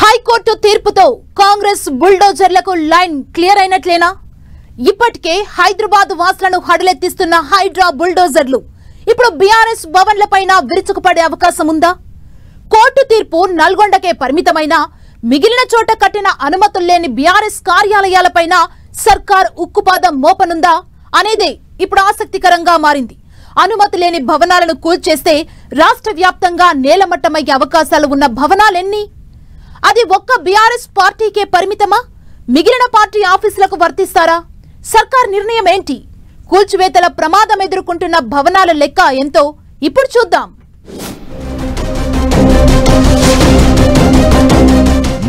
High court తీర్పుతో కాంగ్రెస్ బుల్డోజర్లకు line clear అయినట్లేనా? ఇప్పటికే హైదరాబాద్ వాసులను హడలెత్తిస్తున్న హైడ్రా బుల్డోజర్లు ఇప్పుడు బీఆర్ఎస్ భవన్లపైన విరుచుకుపడే అవకాశం ఉందా? కోర్టు తీర్పు నల్గొండకే పరిమితమైన మిగిలిన చోట కట్టిన అనుమతులు లేని బీఆర్ఎస్ కార్యాలయాలపైన సర్కార్ ఉక్కుపాదం మోపనుందా అనేదే ఇప్పుడు ఆసక్తికరంగా మారింది. అనుమతి లేని భవనాలను కూల్చేస్తే రాష్ట్ర వ్యాప్తంగా నేలమట్టమయ్యే అవకాశాలు ఉన్న భవనాలెన్ని? అది ఒక్క బీఆర్ఎస్ పార్టీకే పరిమితమా? మిగిలిన పార్టీ ఆఫీసులకు వర్తిస్తారా? సర్కార్ నిర్ణయం ఏంటి? కూల్చివేతల ప్రమాదం ఎదుర్కొంటున్న భవనాల లెక్క ఎంతో ఇప్పుడు చూద్దాం.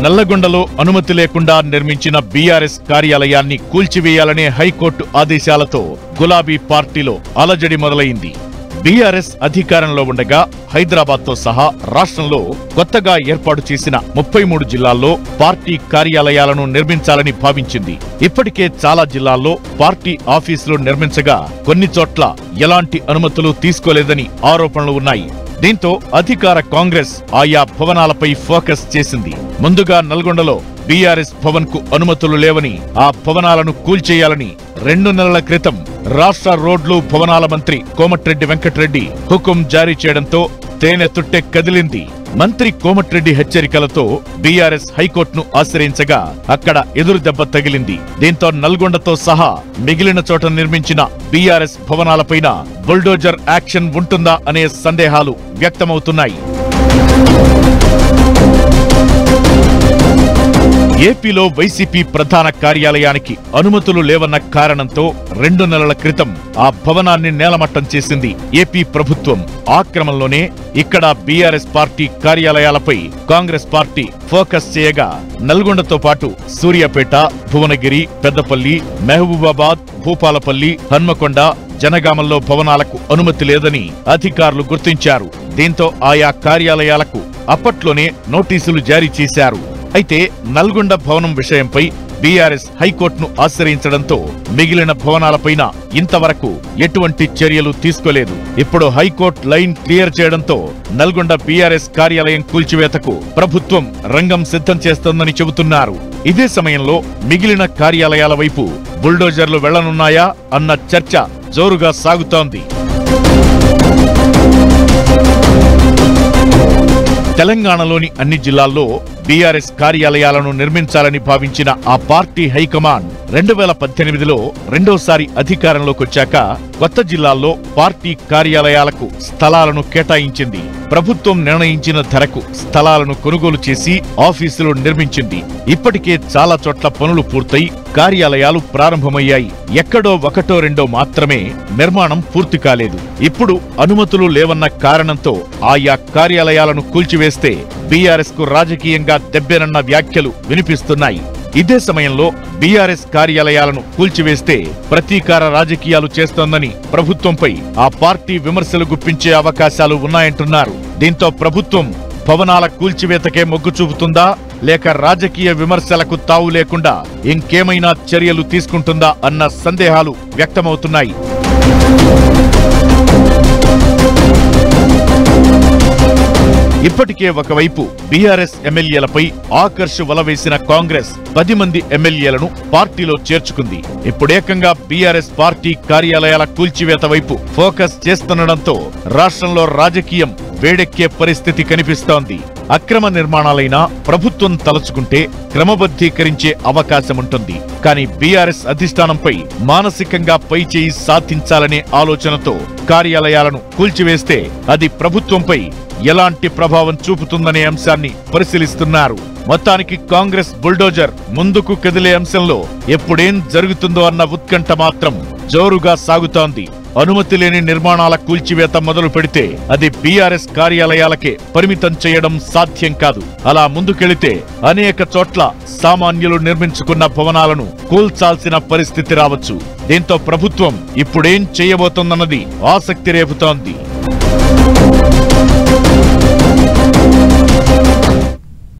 నల్లగొండలో అనుమతి లేకుండా నిర్మించిన బీఆర్ఎస్ కార్యాలయాన్ని కూల్చివేయాలనే హైకోర్టు ఆదేశాలతో గులాబీ పార్టీలో అలజడి మొదలైంది. బీఆర్ఎస్ అధికారంలో ఉండగా హైదరాబాద్తో సహా రాష్ట్రంలో కొత్తగా ఏర్పాటు చేసిన 33 జిల్లాల్లో పార్టీ కార్యాలయాలను నిర్మించాలని భావించింది. ఇప్పటికే చాలా జిల్లాల్లో పార్టీ ఆఫీసులు నిర్మించగా కొన్ని చోట్ల ఎలాంటి అనుమతులు తీసుకోలేదని ఆరోపణలు ఉన్నాయి. దీంతో అధికార కాంగ్రెస్ ఆయా భవనాలపై ఫోకస్ చేసింది. ముందుగా నల్గొండలో బీఆర్ఎస్ భవన్ కు అనుమతులు లేవని, ఆ భవనాలను కూల్చేయాలని 2 నెలల క్రితం రాష్ట్ర రోడ్లు భవనాల మంత్రి కోమటిరెడ్డి వెంకటరెడ్డి హుకుం జారీ చేయడంతో తేనె తుట్టె కదిలింది. మంత్రి కోమటిరెడ్డి హెచ్చరికలతో బీఆర్ఎస్ హైకోర్టును ఆశ్రయించగా అక్కడ ఎదురు దెబ్బ తగిలింది. దీంతో నల్గొండతో సహా మిగిలిన చోట నిర్మించిన బీఆర్ఎస్ భవనాలపైన బుల్డోజర్ యాక్షన్ ఉంటుందా అనే సందేహాలు వ్యక్తమవుతున్నాయి. ఏపీలో వైసీపీ ప్రధాన కార్యాలయానికి అనుమతులు లేవన్న కారణంతో 2 నెలల క్రితం ఆ భవనాన్ని నేలమట్టం చేసింది ఏపీ ప్రభుత్వం. ఆ క్రమంలోనే ఇక్కడ బీఆర్ఎస్ పార్టీ కార్యాలయాలపై కాంగ్రెస్ పార్టీ ఫోకస్ చేయగా నల్గొండతో పాటు సూర్యాపేట, భువనగిరి, పెద్దపల్లి, మహబూబాబాద్, భూపాలపల్లి, హన్మకొండ, జనగామల్లో భవనాలకు అనుమతి లేదని అధికారులు గుర్తించారు. దీంతో ఆయా కార్యాలయాలకు అప్పట్లోనే నోటీసులు జారీ చేశారు. అయితే నల్గొండ భవనం విషయంపై బీఆర్ఎస్ హైకోర్టును ఆశ్రయించడంతో మిగిలిన భవనాలపైన ఇంతవరకు ఎటువంటి చర్యలు తీసుకోలేదు. ఇప్పుడు హైకోర్టు లైన్ క్లియర్ చేయడంతో నల్గొండ బీఆర్ఎస్ కార్యాలయం కూల్చివేతకు ప్రభుత్వం రంగం సిద్ధం చేస్తోందని చెబుతున్నారు. ఇదే సమయంలో మిగిలిన కార్యాలయాల వైపు బుల్డోజర్లు వెళ్లనున్నాయా అన్న చర్చ జోరుగా సాగుతోంది. తెలంగాణలోని అన్ని జిల్లాల్లో బీఆర్ఎస్ కార్యాలయాలను నిర్మించాలని భావించిన ఆ పార్టీ హైకమాండ్ 2018లో రెండోసారి అధికారంలోకొచ్చాక కొత్త జిల్లాల్లో పార్టీ కార్యాలయాలకు స్థలాలను కేటాయించింది. ప్రభుత్వం నిర్ణయించిన ధరకు స్థలాలను కొనుగోలు చేసి ఆఫీసులు నిర్మించింది. ఇప్పటికే చాలా చోట్ల పనులు పూర్తయి కార్యాలయాలు ప్రారంభమయ్యాయి. ఎక్కడో ఒకటో రెండో మాత్రమే నిర్మాణం పూర్తి కాలేదు. ఇప్పుడు అనుమతులు లేవన్న కారణంతో ఆయా కార్యాలయాలను కూల్చివేస్తే బీఆర్ఎస్ కు రాజకీయంగా దెబ్బేనన్న వ్యాఖ్యలు వినిపిస్తున్నాయి. ఇదే సమయంలో బీఆర్ఎస్ కార్యాలయాలను కూల్చివేస్తే ప్రతీకార రాజకీయాలు చేస్తోందని ప్రభుత్వంపై ఆ పార్టీ విమర్శలు గుప్పించే అవకాశాలు ఉన్నాయంటున్నారు. దీంతో ప్రభుత్వం భవనాల కూల్చివేతకే మొగ్గు చూపుతుందా, లేక రాజకీయ విమర్శలకు తావు లేకుండా ఇంకేమైనా చర్యలు తీసుకుంటుందా అన్న సందేహాలు వ్యక్తమవుతున్నాయి. ఇప్పటికే ఒకవైపు బీఆర్ఎస్ ఎమ్మెల్యేలపై ఆకర్ష్ వలవేసిన కాంగ్రెస్ 10 మంది ఎమ్మెల్యేలను పార్టీలో చేర్చుకుంది. ఇప్పుడేకంగా బీఆర్ఎస్ పార్టీ కార్యాలయాల కూల్చివేత వైపు ఫోకస్ చేస్తుండటంతో రాష్ట్రంలో రాజకీయం వేడెక్కే పరిస్థితి కనిపిస్తోంది. అక్రమ నిర్మాణాలైనా ప్రభుత్వం తలచుకుంటే క్రమబద్ధీకరించే అవకాశముంటుంది. కానీ బీఆర్ఎస్ అధిష్టానంపై మానసికంగా పైచేయి సాధించాలనే ఆలోచనతో కార్యాలయాలను కూల్చివేస్తే అది ప్రభుత్వంపై ఎలాంటి ప్రభావం చూపుతుందనే అంశాన్ని పరిశీలిస్తున్నారు. మొత్తానికి కాంగ్రెస్ బుల్డోజర్ ముందుకు కదిలే అంశంలో ఎప్పుడేం జరుగుతుందో అన్న ఉత్కంఠ మాత్రం జోరుగా సాగుతోంది. అనుమతి లేని నిర్మాణాల కూల్చివేత మొదలు పెడితే అది బీఆర్ఎస్ కార్యాలయాలకే పరిమితం చేయడం సాధ్యం కాదు. అలా ముందుకెళితే అనేక చోట్ల సామాన్యులు నిర్మించుకున్న భవనాలను కూల్చాల్సిన పరిస్థితి రావచ్చు. దీంతో ప్రభుత్వం ఇప్పుడేం చేయబోతోందన్నది ఆసక్తి రేపుతోంది.